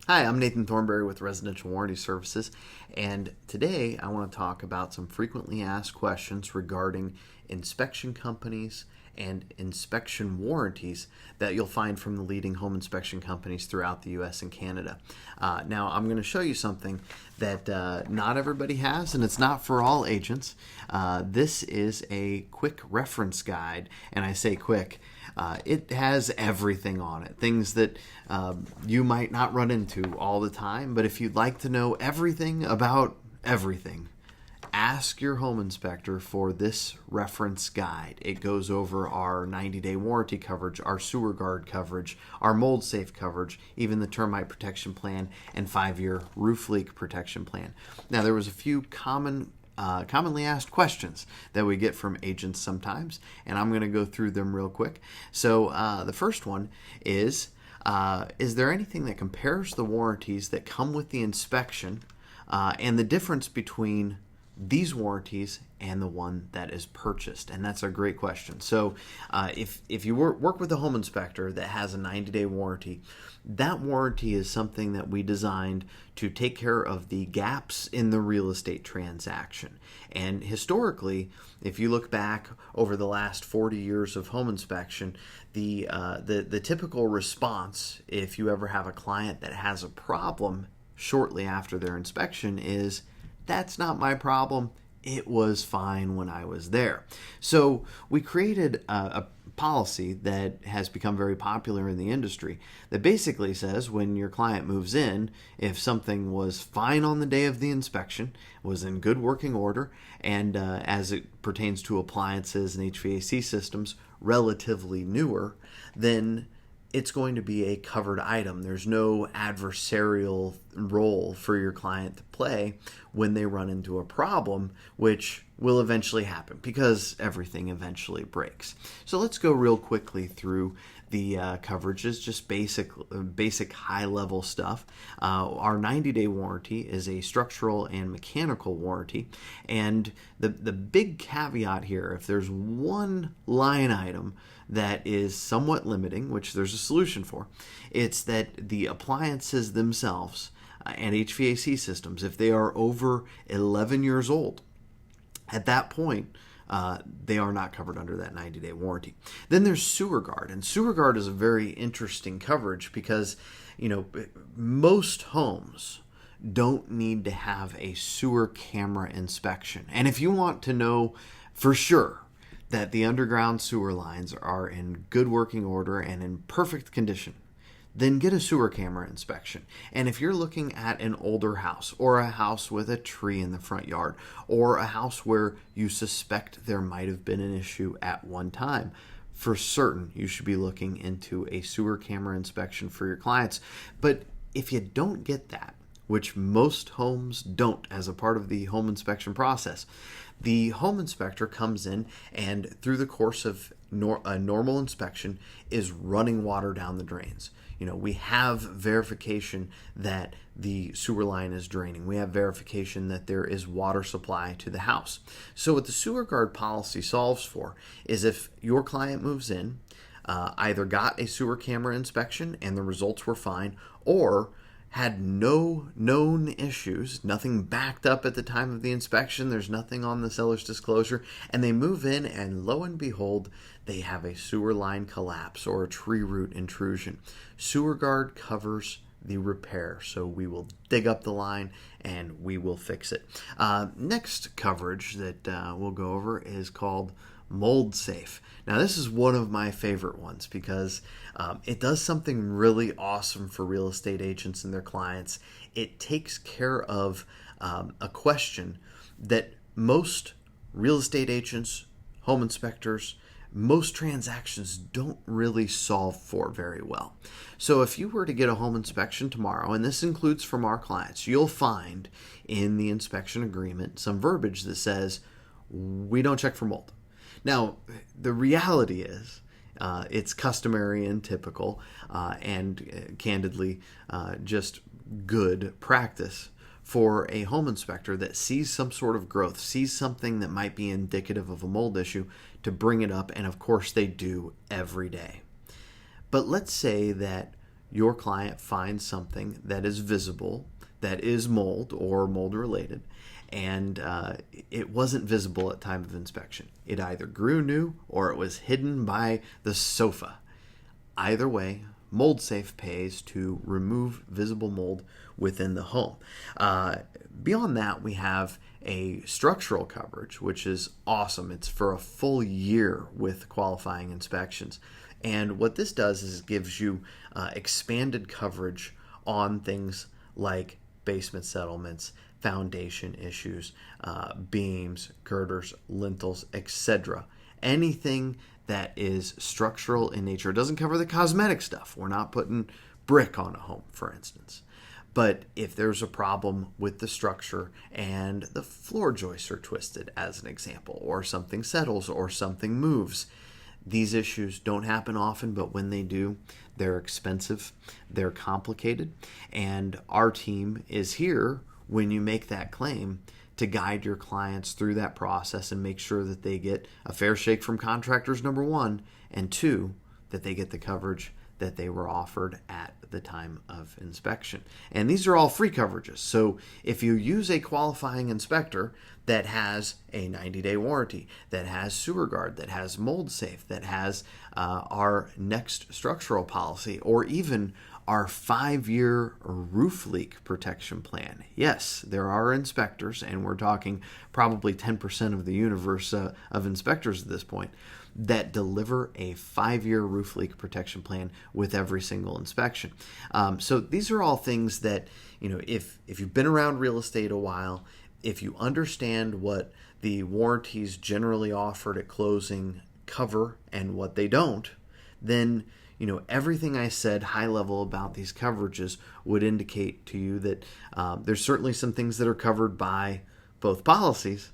Hi, I'm Nathan Thornberry with Residential Warranty Services, and today I want to talk about some frequently asked questions regarding inspection companies and inspection warranties that you'll find from the leading home inspection companies throughout the US and Canada. Now, I'm going to show you something that not everybody has, and it's not for all agents. This is a quick reference guide, and I say quick. It has everything on it, things that you might not run into all the time, but if you'd like to know everything about everything, ask your home inspector for this reference guide. It goes over our 90-day warranty coverage, our sewer guard coverage, our mold safe coverage, even the termite protection plan, and 5-year roof leak protection plan. Now, there was a few commonly asked questions that we get from agents sometimes, and I'm going to go through them real quick. So the first one is there anything that compares the warranties that come with the inspection and the difference between these warranties and the one that is purchased? And that's a great question. So if you work with a home inspector that has a 90-day warranty, that warranty is something that we designed to take care of the gaps in the real estate transaction. And historically, if you look back over the last 40 years of home inspection, the typical response, if you ever have a client that has a problem shortly after their inspection, is, "That's not my problem. It was fine when I was there." So we created a policy that has become very popular in the industry that basically says when your client moves in, if something was fine on the day of the inspection, was in good working order, and as it pertains to appliances and HVAC systems, relatively newer, then it's going to be a covered item. There's no adversarial role for your client to play when they run into a problem, which will eventually happen because everything eventually breaks. So let's go real quickly through the coverages, just basic high-level stuff. Our 90-day warranty is a structural and mechanical warranty, and the big caveat here, if there's one line item that is somewhat limiting, which there's a solution for, it's that the appliances themselves and HVAC systems, if they are over 11 years old, at that point, they are not covered under that 90-day warranty. Then there's sewer guard, and sewer guard is a very interesting coverage because, most homes don't need to have a sewer camera inspection. And if you want to know for sure that the underground sewer lines are in good working order and in perfect condition, then get a sewer camera inspection. And if you're looking at an older house, or a house with a tree in the front yard, or a house where you suspect there might have been an issue at one time, for certain you should be looking into a sewer camera inspection for your clients. But if you don't get that, which most homes don't as a part of the home inspection process, the home inspector comes in and through the course of a normal inspection is running water down the drains. We have verification that the sewer line is draining. We have verification that there is water supply to the house. So what the sewer guard policy solves for is if your client moves in, either got a sewer camera inspection and the results were fine, or had no known issues, nothing backed up at the time of the inspection, there's nothing on the seller's disclosure, and they move in and lo and behold, they have a sewer line collapse or a tree root intrusion. Sewer guard covers the repair, so we will dig up the line and we will fix it. Next coverage that we'll go over is called mold safe. Now, this is one of my favorite ones because it does something really awesome for real estate agents and their clients. It takes care of a question that most real estate agents, home inspectors, most transactions don't really solve for very well. So if you were to get a home inspection tomorrow, and this includes from our clients, you'll find in the inspection agreement some verbiage that says, "We don't check for mold." Now, the reality is it's customary and typical and candidly just good practice for a home inspector that sees some sort of growth, sees something that might be indicative of a mold issue, to bring it up, and of course they do every day. But let's say that your client finds something that is visible, that is mold or mold related, and it wasn't visible at time of inspection. It either grew new or it was hidden by the sofa. Either way, Mold Safe pays to remove visible mold within the home. Beyond that, we have a structural coverage, which is awesome. It's for a full year with qualifying inspections. And what this does is it gives you expanded coverage on things like basement settlements, foundation issues, beams, girders, lintels, etc. Anything that is structural in nature. It doesn't cover the cosmetic stuff. We're not putting brick on a home, for instance. But if there's a problem with the structure and the floor joists are twisted, as an example, or something settles or something moves, these issues don't happen often, but when they do, they're expensive, they're complicated, and our team is here when you make that claim to guide your clients through that process and make sure that they get a fair shake from contractors, number one, and two, that they get the coverage that they were offered at the time of inspection. And these are all free coverages. So if you use a qualifying inspector that has a 90-day warranty, that has Sewer Guard, that has Mold Safe, that has our next structural policy, or even our 5-year roof leak protection plan. Yes, there are inspectors, and we're talking probably 10% of the universe of inspectors at this point, that deliver a 5-year roof leak protection plan with every single inspection. So these are all things that, if you've been around real estate a while, if you understand what the warranties generally offered at closing cover and what they don't, then everything I said high level about these coverages would indicate to you that there's certainly some things that are covered by both policies,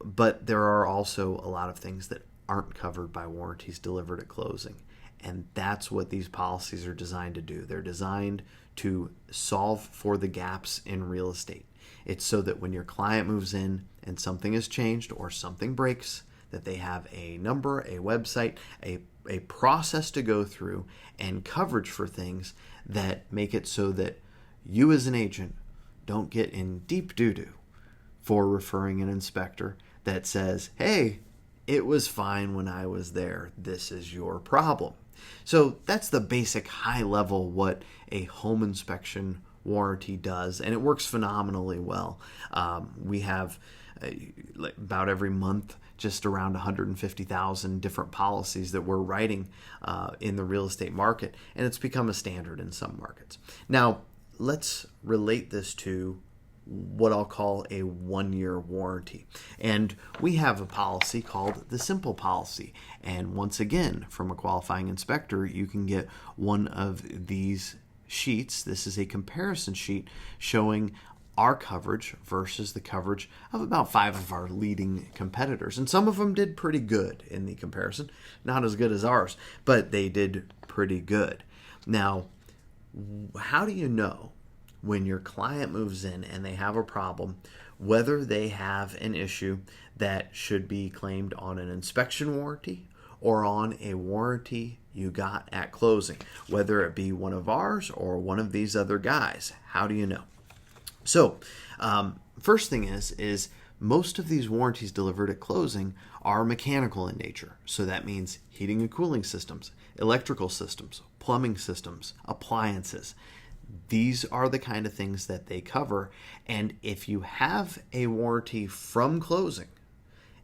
but there are also a lot of things that aren't covered by warranties delivered at closing. And that's what these policies are designed to do. They're designed to solve for the gaps in real estate. It's so that when your client moves in and something has changed or something breaks, that they have a number, a website, a process to go through, and coverage for things that make it so that you as an agent don't get in deep doo-doo for referring an inspector that says, hey, it was fine when I was there. This is your problem. So that's the basic high level what a home inspection warranty does, and it works phenomenally well. We have about every month just around 150,000 different policies that we're writing in the real estate market, and it's become a standard in some markets. Now, let's relate this to what I'll call a 1-year warranty. And we have a policy called the Simple Policy. And once again, from a qualifying inspector, you can get one of these sheets. This is a comparison sheet showing our coverage versus the coverage of about 5 of our leading competitors. And some of them did pretty good in the comparison. Not as good as ours, but they did pretty good. Now, how do you know when your client moves in and they have a problem, whether they have an issue that should be claimed on an inspection warranty or on a warranty you got at closing, whether it be one of ours or one of these other guys? How do you know? So, first thing is most of these warranties delivered at closing are mechanical in nature. So that means heating and cooling systems, electrical systems, plumbing systems, appliances. These are the kind of things that they cover. And if you have a warranty from closing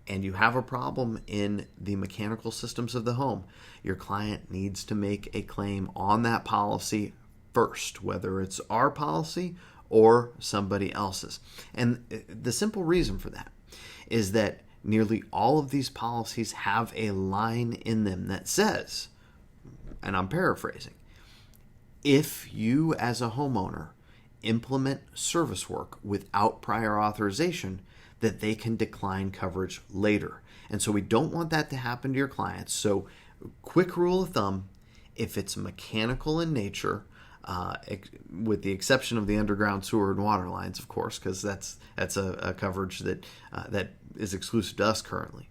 and you have a problem in the mechanical systems of the home, your client needs to make a claim on that policy first, whether it's our policy or somebody else's. And the simple reason for that is that nearly all of these policies have a line in them that says, and I'm paraphrasing, if you as a homeowner implement service work without prior authorization, that they can decline coverage later. And so we don't want that to happen to your clients. So quick rule of thumb, if it's mechanical in nature, with the exception of the underground sewer and water lines, of course, because that's a coverage that is exclusive to us currently.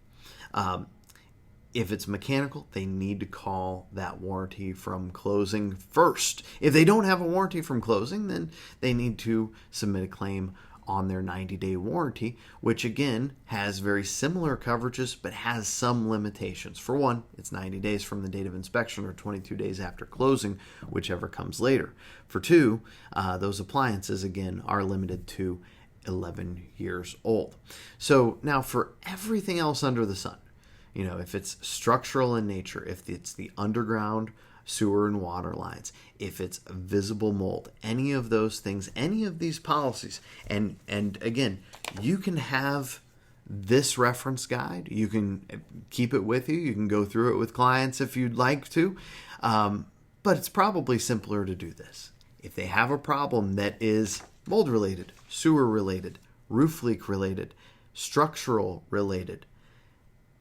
If it's mechanical, they need to call that warranty from closing first. If they don't have a warranty from closing, then they need to submit a claim on their 90-day warranty, which again has very similar coverages but has some limitations. For one, it's 90 days from the date of inspection or 22 days after closing, whichever comes later. For two, those appliances again are limited to 11 years old. So now for everything else under the sun, if it's structural in nature, if it's the underground sewer and water lines, if it's visible mold, any of those things, any of these policies, and again, you can have this reference guide. You can keep it with you. You can go through it with clients if you'd like to, but it's probably simpler to do this. If they have a problem that is mold related, sewer related, roof leak related, structural related,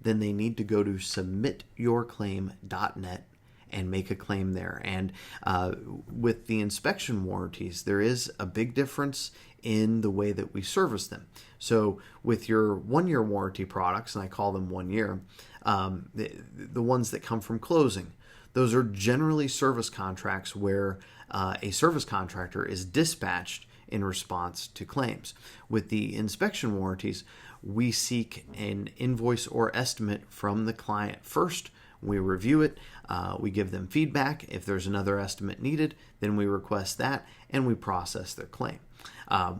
then they need to go to submityourclaim.net and make a claim there. And with the inspection warranties, there is a big difference in the way that we service them. So with your 1-year warranty products, and I call them 1 year, the ones that come from closing, those are generally service contracts where a service contractor is dispatched in response to claims. With the inspection warranties, we seek an invoice or estimate from the client first. We review it, we give them feedback. If there's another estimate needed, then we request that and we process their claim,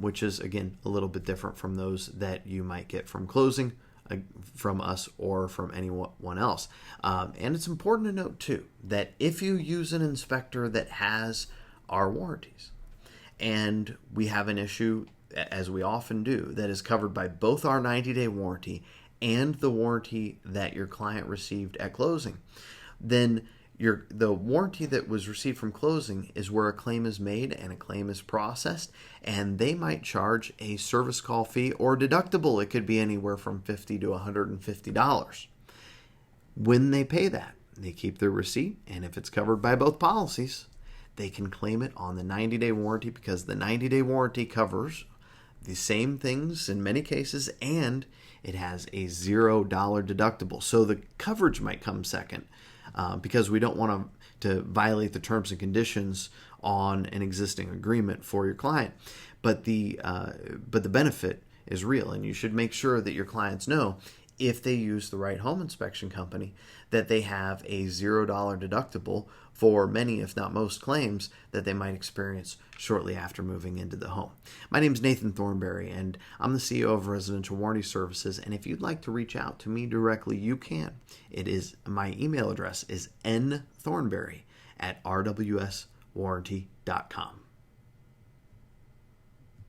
which is, again, a little bit different from those that you might get from closing, from us or from anyone else. And it's important to note, too, that if you use an inspector that has our warranties and we have an issue, as we often do, that is covered by both our 90-day warranty and the warranty that your client received at closing, then the warranty that was received from closing is where a claim is made and a claim is processed, and they might charge a service call fee or deductible. It could be anywhere from $50 to $150. When they pay that, they keep their receipt, and if it's covered by both policies, they can claim it on the 90-day warranty, because the 90-day warranty covers the same things in many cases, and it has a $0 deductible. So the coverage might come second, because we don't want to violate the terms and conditions on an existing agreement for your client. But the benefit is real, and you should make sure that your clients know, if they use the right home inspection company, that they have a $0 deductible for many, if not most, claims that they might experience shortly after moving into the home. My name is Nathan Thornberry, and I'm the CEO of Residential Warranty Services. And if you'd like to reach out to me directly, you can. My email address is nthornberry@rwswarranty.com.